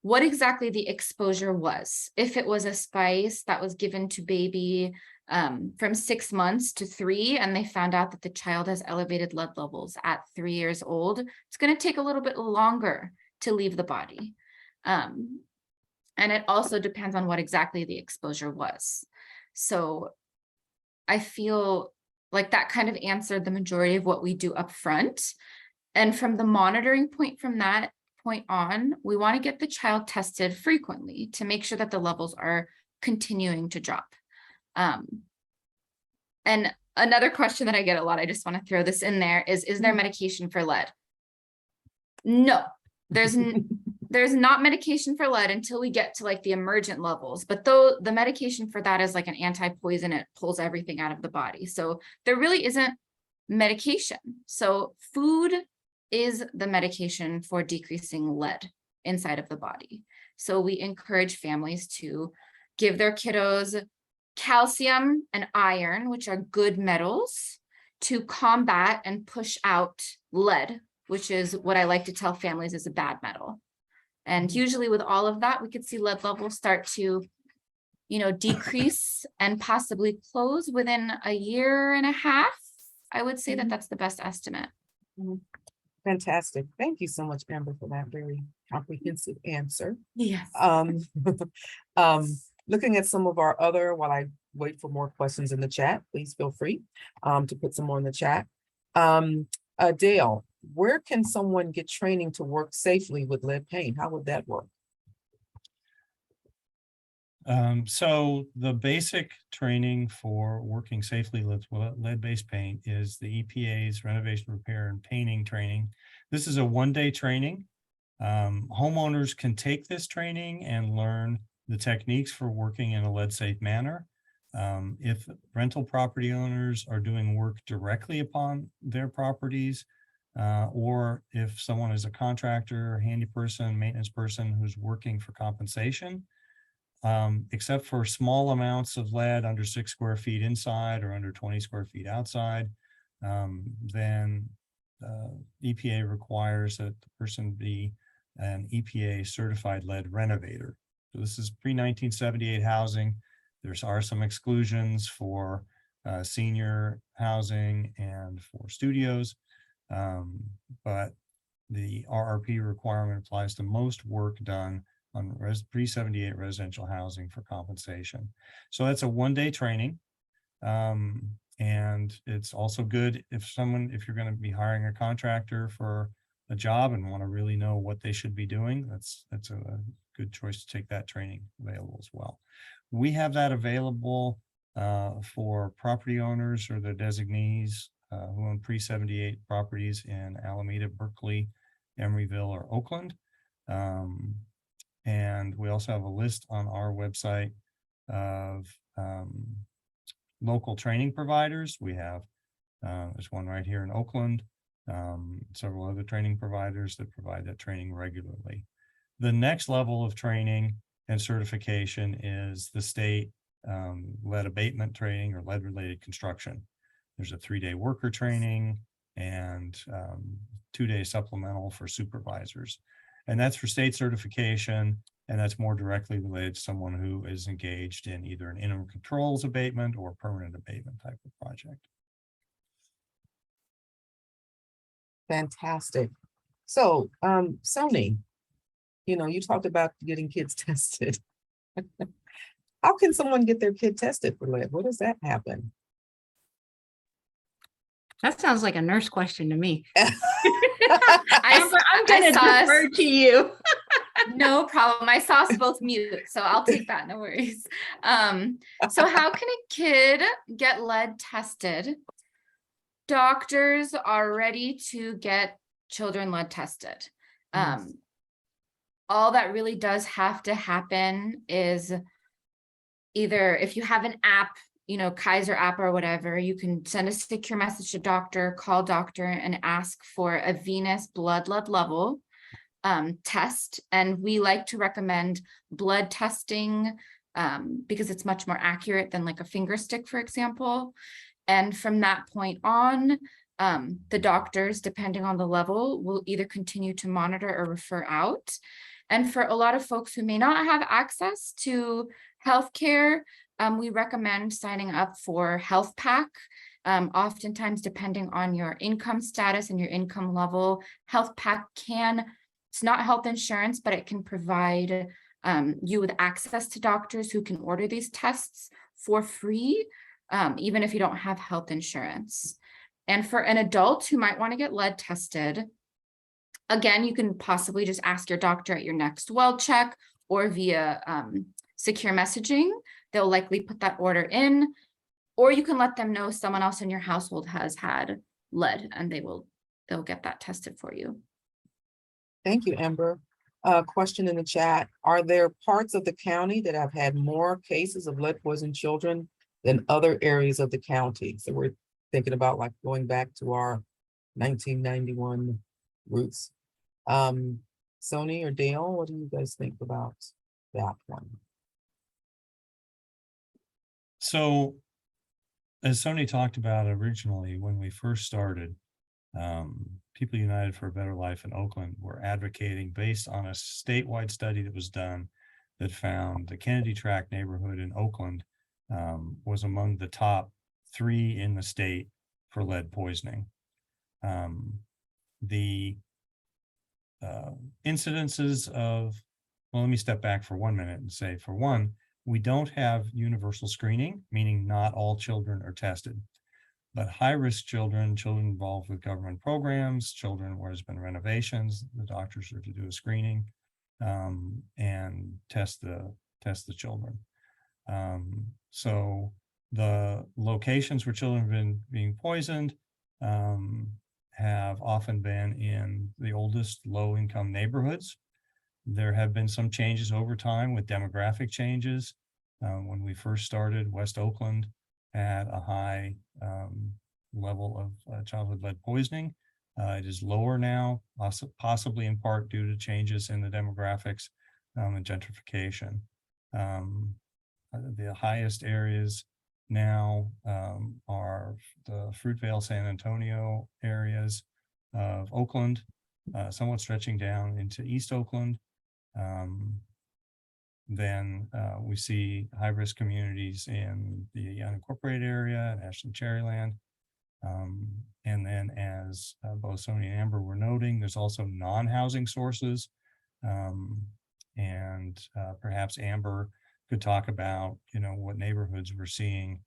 what exactly the exposure was. If it was a spice that was given to baby from 6 months to 3, and they found out that the child has elevated lead levels at 3 years old, it's going to take a little bit longer to leave the body. And it also depends on what exactly the exposure was. So I feel like that kind of answered the majority of what we do up front. And from the monitoring point, from that point on, we want to get the child tested frequently to make sure that the levels are continuing to drop. And another question that I get a lot, I just want to throw this in there, is there medication for lead? No, there's not medication for lead until we get to like the emergent levels, but though the medication for that is like an anti-poison, it pulls everything out of the body. So there really isn't medication. So food is the medication for decreasing lead inside of the body. So we encourage families to give their kiddos calcium and iron, which are good metals, to combat and push out lead, which is what I like to tell families is a bad metal. And usually with all of that, we could see lead levels start to, decrease and possibly close within a year and a half. I would say that that's the best estimate. Fantastic. Thank you so much, Amber, for that very comprehensive answer. Yes. Looking at some of our other, while I wait for more questions in the chat, please feel free to put some more in the chat. Dale, where can someone get training to work safely with lead paint? How would that work? So the basic training for working safely with lead-based paint is the EPA's renovation, repair, and painting training. This is a one-day training. Homeowners can take this training and learn the techniques for working in a lead-safe manner. If rental property owners are doing work directly upon their properties, or if someone is a contractor, handy person, maintenance person who's working for compensation, except for small amounts of lead under 6 square feet inside or under 20 square feet outside, then EPA requires that the person be an EPA certified lead renovator. So this is pre-1978 housing. There are some exclusions for senior housing and for studios, but the RRP requirement applies to most work done on pre-78 residential housing for compensation. So that's a one-day training. And it's also good if you're going to be hiring a contractor for a job and want to really know what they should be doing, that's a good choice to take that training available as well. We have that available for property owners or their designees who own pre-78 properties in Alameda, Berkeley, Emeryville, or Oakland. And we also have a list on our website of local training providers. We have, there's one right here in Oakland, several other training providers that provide that training regularly. The next level of training and certification is the state lead abatement training or lead related construction. There's a 3-day worker training and 2-day supplemental for supervisors. And that's for state certification, and that's more directly related to someone who is engaged in either an interim controls abatement or permanent abatement type of project. Fantastic. So, Sony, you talked about getting kids tested. How can someone get their kid tested for lead? What does that happen? That sounds like a nurse question to me. I I'm gonna saw us- defer to you. No problem. I saw us both mute, so I'll take that. No worries. So how can a kid get lead tested? Doctors are ready to get children lead tested. Yes. All that really does have to happen is either if you have an app, Kaiser app or whatever, you can send a secure message to doctor, call doctor and ask for a venous blood lead level test. And we like to recommend blood testing because it's much more accurate than like a finger stick, for example. And from that point on, the doctors, depending on the level, will either continue to monitor or refer out. And for a lot of folks who may not have access to healthcare, we recommend signing up for Health Pack. Oftentimes, depending on your income status and your income level, Health Pack it's not health insurance, but it can provide you with access to doctors who can order these tests for free, even if you don't have health insurance. And for an adult who might want to get lead tested, again, you can possibly just ask your doctor at your next well check or via secure messaging. They'll likely put that order in, or you can let them know someone else in your household has had lead and they'll get that tested for you. Thank you, Amber. Question in the chat. Are there parts of the county that have had more cases of lead poisoned children than other areas of the county? So we're thinking about like going back to our 1991 roots. Sony or Dale, what do you guys think about that one? So, as Sony talked about originally, when we first started, People United for a Better Life in Oakland were advocating based on a statewide study that was done that found the Kennedy Tract neighborhood in Oakland was among the top 3 in the state for lead poisoning. The incidences of, well, let me step back for 1 minute and say, for one, we don't have universal screening, meaning not all children are tested. But high-risk children involved with government programs, children where there's been renovations, the doctors are to do a screening and test the children. So the locations where children have been being poisoned have often been in the oldest low-income neighborhoods. There have been some changes over time with demographic changes. When we first started, West Oakland had a high level of childhood lead poisoning. It is lower now, possibly in part due to changes in the demographics and gentrification. The highest areas now are the Fruitvale, San Antonio areas of Oakland, somewhat stretching down into East Oakland. Then we see high-risk communities in the unincorporated area, in Ashland, Cherryland. And then as both Sony and Amber were noting, there's also non-housing sources. And perhaps Amber could talk about, what neighborhoods we're seeing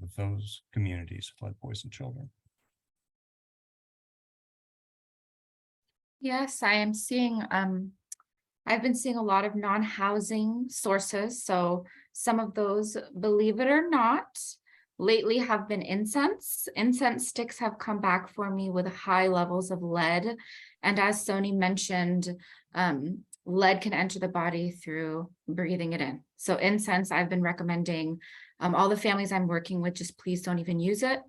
with those communities of lead poisoned children. Yes, I am seeing, I've been seeing a lot of non-housing sources. So some of those, believe it or not, lately have been incense. Incense sticks have come back for me with high levels of lead. And as Sony mentioned, lead can enter the body through breathing it in. So incense, I've been recommending all the families I'm working with, just please don't even use it.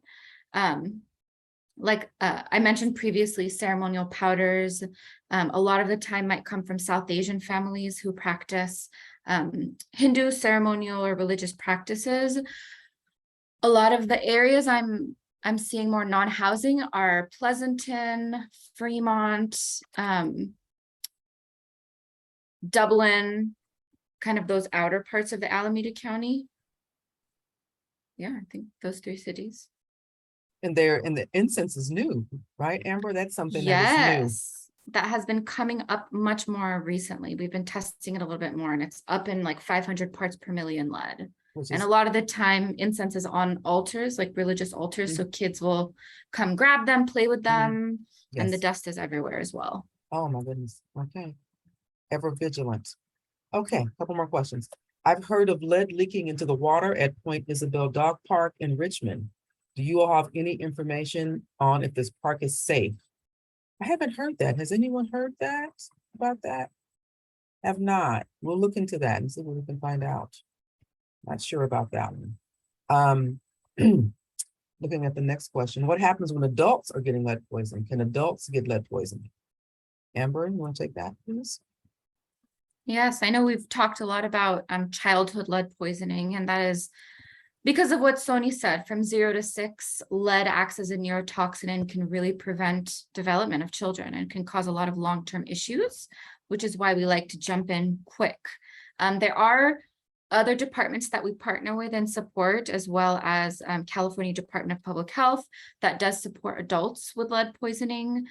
Like I mentioned previously, ceremonial powders, a lot of the time might come from South Asian families who practice Hindu ceremonial or religious practices. A lot of the areas I'm I'm seeing more non-housing are Pleasanton, Fremont, Dublin, kind of those outer parts of the Alameda County. Yeah, I think those 3 cities. And the incense is new, right, Amber? That's something that is new. Yes, that has been coming up much more recently. We've been testing it a little bit more, and it's up in like 500 parts per million lead. Which And is, a lot of the time incense is on altars, like religious altars, so kids will come grab them, play with them, and the yes. dust is everywhere as well. Oh, my goodness. Okay. Ever vigilant. Okay, couple more questions. I've heard of lead leaking into the water at Point Isabel Dog Park in Richmond. Do you all have any information on if this park is safe? I haven't heard that. Has anyone heard that about that? Have not. We'll look into that and see what we can find out. Not sure about that one. Looking at the next question, what happens when adults are getting lead poison? Can adults get lead poisoning? Amber, you want to take that, please? Yes, I know we've talked a lot about childhood lead poisoning, and that is because of what Sony said, from 0 to 6, lead acts as a neurotoxin and can really prevent development of children and can cause a lot of long-term issues, which is why we like to jump in quick. There are other departments that we partner with and support, as well as California Department of Public Health that does support adults with lead poisoning.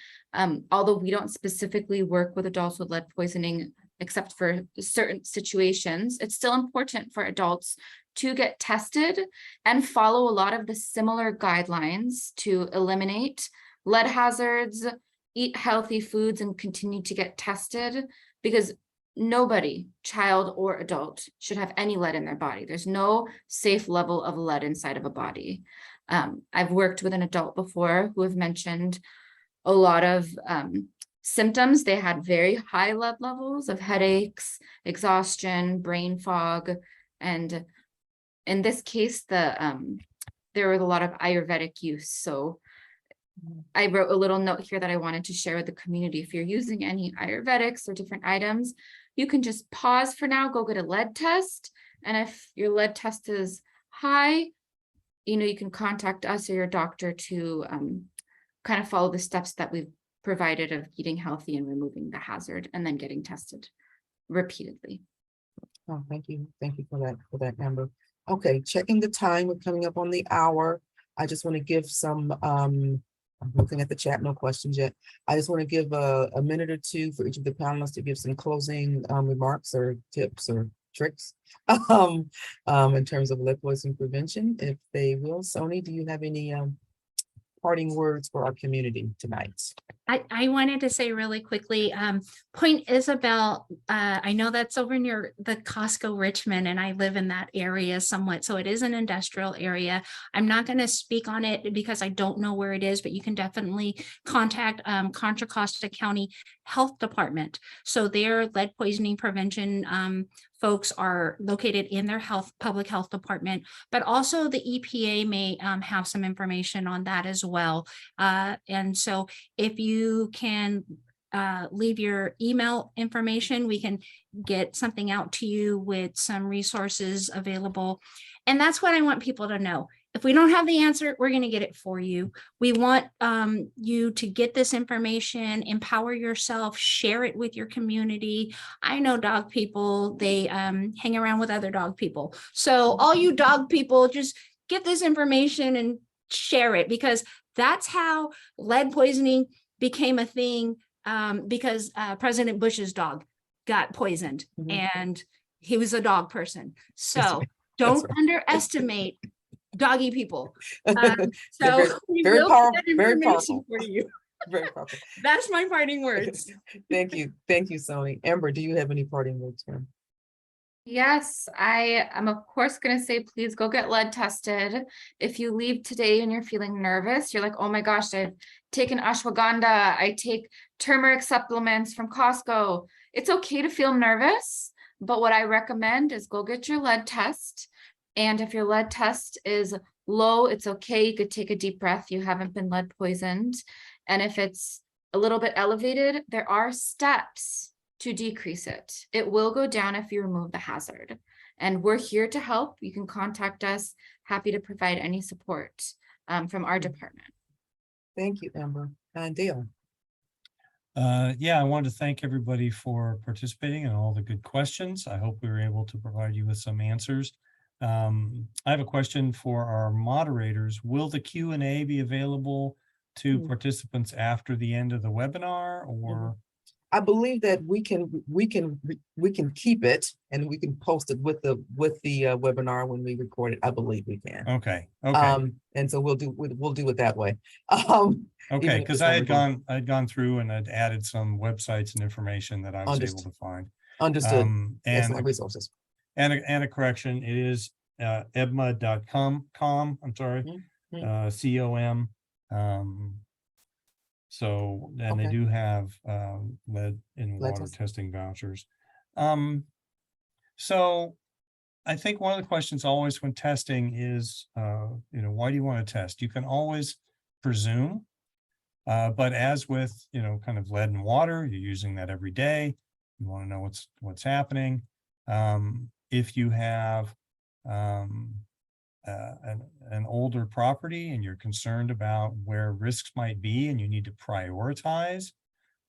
Although we don't specifically work with adults with lead poisoning, except for certain situations, it's still important for adults to get tested and follow a lot of the similar guidelines to eliminate lead hazards, eat healthy foods, and continue to get tested, because nobody, child or adult, should have any lead in their body. There's no safe level of lead inside of a body. I've worked with an adult before who have mentioned a lot of symptoms. They had very high lead levels of headaches, exhaustion, brain fog, and in this case, there was a lot of Ayurvedic use. So I wrote a little note here that I wanted to share with the community. If you're using any Ayurvedics or different items, you can just pause for now, go get a lead test. And if your lead test is high, you can contact us or your doctor to kind of follow the steps that we've provided of eating healthy and removing the hazard, and then getting tested repeatedly. Oh, thank you. Thank you for that, Amber. Okay, checking the time. We're coming up on the hour. I just want to give some, I'm looking at the chat, no questions yet. I just want to give a minute or two for each of the panelists to give some closing remarks or tips or tricks in terms of lead poisoning prevention, if they will. Sony, do you have any parting words for our community tonight? I wanted to say really quickly, Point Isabel, I know that's over near the Costco Richmond, and I live in that area somewhat. So it is an industrial area. I'm not going to speak on it because I don't know where it is, but you can definitely contact Contra Costa County Health Department. So their lead poisoning prevention folks are located in their public health department, but also the EPA may have some information on that as well. And so if you can leave your email information, we can get something out to you with some resources available. And that's what I want people to know. If we don't have the answer, we're going to get it for you. We want you to get this information, empower yourself, share it with your community. I know dog people, they hang around with other dog people. So all you dog people, just get this information and share it, because that's how lead poisoning became a thing, because President Bush's dog got poisoned and he was a dog person. So don't underestimate doggy people. So very powerful, very powerful for you. Very powerful. That's my parting words. Thank you, Sony. Amber, do you have any parting words, ma'am? Yes, I am of course going to say, please go get lead tested. If you leave today and you're feeling nervous, you're like, oh my gosh, I've taken ashwagandha, I take turmeric supplements from Costco. It's okay to feel nervous, but what I recommend is go get your lead test. And if your lead test is low, it's okay. You could take a deep breath. You haven't been lead poisoned. And if it's a little bit elevated, there are steps to decrease it. It will go down if you remove the hazard. And we're here to help. You can contact us. Happy to provide any support. from our department. Thank you, Amber. And Dale. Yeah, I wanted to thank everybody for participating and all the good questions. I hope we were able to provide you with some answers. I have a question for our moderators. Will the Q&A be available to participants after the end of the webinar, or? I believe that we can keep it and we can post it with the webinar when we record it. I believe we can. Okay, okay. And so we'll do it that way. Okay, even if because it's I not had recorded. gone through and I'd added some websites and information that I was able Understood. to find. Understood. And Excellent resources. and a correction, it is ebma.com, I'm sorry, COM. So, and they Okay. do have lead and Lead water test. testing vouchers. So I think one of the questions always when testing is, why do you want to test? You can always presume, but as with, kind of lead and water, you're using that every day. You want to know what's happening. If you have an older property and you're concerned about where risks might be and you need to prioritize,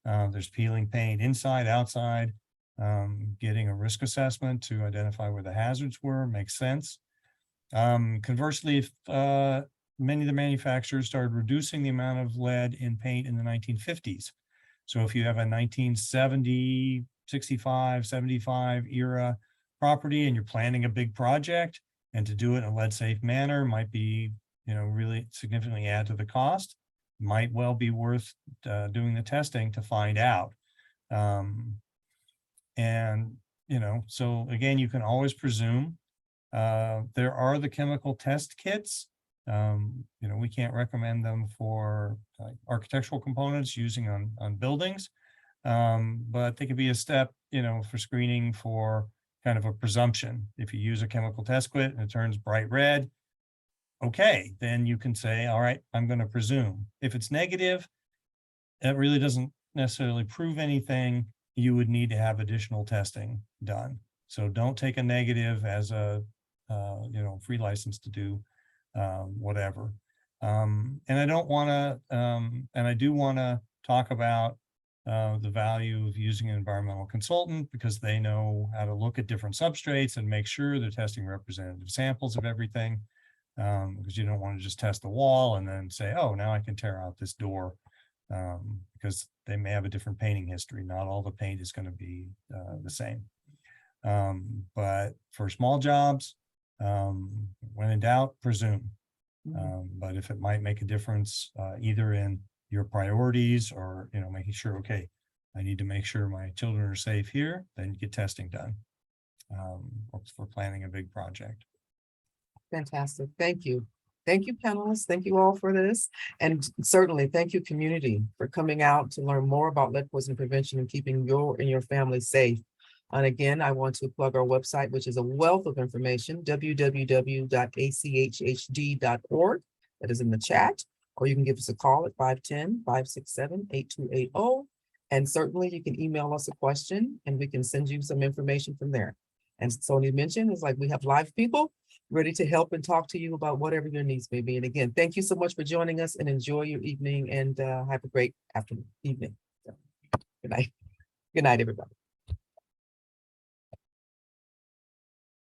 there's peeling paint inside, outside, getting a risk assessment to identify where the hazards were makes sense. Conversely, if many of the manufacturers started reducing the amount of lead in paint in the 1950s. So if you have a 1970, 65, 75 era property and you're planning a big project, and to do it in a lead safe manner might be, really significantly add to the cost, might well be worth doing the testing to find out. So again, you can always presume. There are the chemical test kits. We can't recommend them for architectural components using on buildings, but they could be a step, for screening for kind of a presumption. If you use a chemical test kit and it turns bright red, okay, then you can say, all right, I'm going to presume. If it's negative, that really doesn't necessarily prove anything. You would need to have additional testing done. So don't take a negative as a, free license to do whatever. And I don't want to, and I do want to talk about the value of using an environmental consultant because they know how to look at different substrates and make sure they're testing representative samples of everything. Because you don't want to just test the wall and then say, oh, now I can tear out this door, because they may have a different painting history. Not all the paint is going to be the same. But for small jobs, when in doubt, presume. But if it might make a difference, either in your priorities or, making sure, okay, I need to make sure my children are safe here, then get testing done for planning a big project. Fantastic. Thank you. Thank you, panelists. Thank you all for this. And certainly thank you, community, for coming out to learn more about lead poisoning prevention and keeping your and your family safe. And again, I want to plug our website, which is a wealth of information, www.achhd.org. That is in the chat, or you can give us a call at 510-567-8280. And certainly you can email us a question and we can send you some information from there. And Sony mentioned, it's like we have live people ready to help and talk to you about whatever your needs may be. And again, thank you so much for joining us and enjoy your evening and have a great evening. So, good night. Good night, everybody.